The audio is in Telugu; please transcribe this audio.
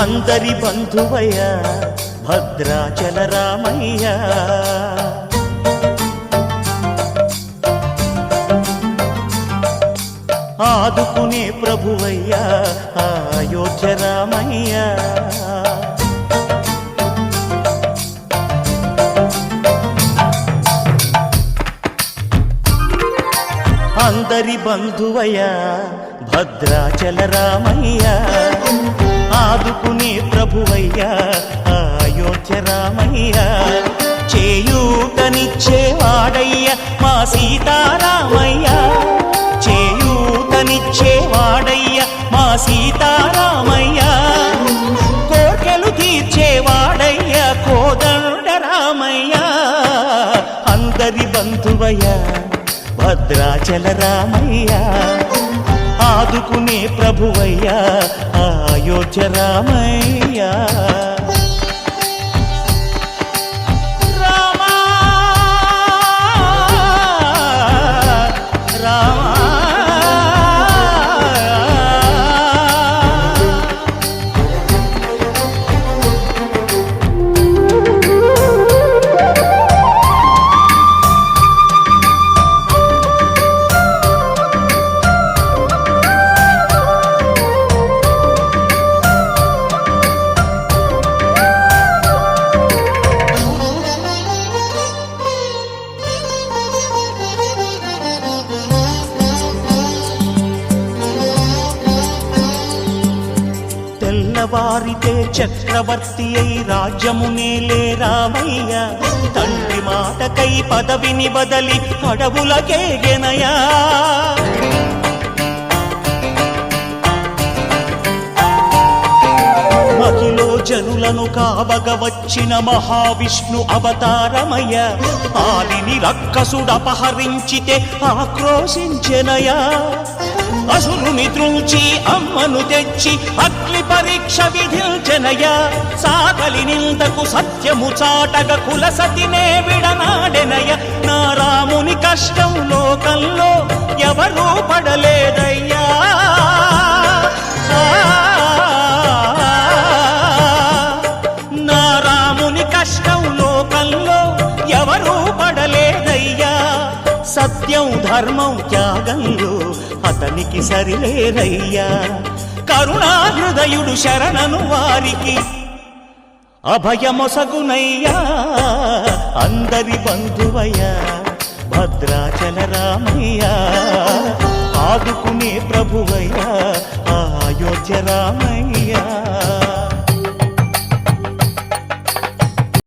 అందరి బంధువయ్య భద్రాచల రామయ్య, ఆదుకునే ప్రభువయ్య అయోధ్య రామయ్య. అందరి బంధువయ్య భద్రాచల రామయ్య, ఆదుకునే ప్రభువయ్య అయోధ్య రామయ్య. చేయూతనిచ్చేవాడయ్య మా సీతారామయ్య, చేయూతనిచ్చేవాడయ్య మా సీతారామయ్య. కోర్కెలు తీర్చేవాడయ్య కోదండ రామయ్య. అందరి బంధువయ్య భద్రాచల రామయ్య, ఆదుకునే ప్రభువయ్య అయోధ్య రామయ్య. వారితే చక్రవర్తి అయి రాజ్యమునేలే రామయ్య, తండ్రి మాటకై పదవిని బదలి అడవులకేగెనయా. మహిలో జనులను కావగ వచ్చిన మహావిష్ణు అవతారమయ్య, ఆలిని రక్కసుడపహరించితే ఆక్రోశించెనయా. అసురుని త్రుంచి అమ్మను తెచ్చి అగ్ని పరీక్ష విధించెనయ, సాగలి నిందకు సత్యము చాటగ కులసతినే విడనాడెనయ. నా రాముని కష్టం లోకంలో ఎవరూ పడలేదయ్యా. నా రాముని కష్టం లోకంలో ఎవరూ పడలేదయ్యా. సత్యం ధర్మం త్యాగంలో అతనికి సరిలేరయ్యా. కరుణాహృదయుడు శరణను వారికి అభయమొసగునయ్యా. అందరి బంధువయ్య భద్రాచల రామయ్య, ఆదుకునే ప్రభువయ్య అయోధ్య రామయ్య.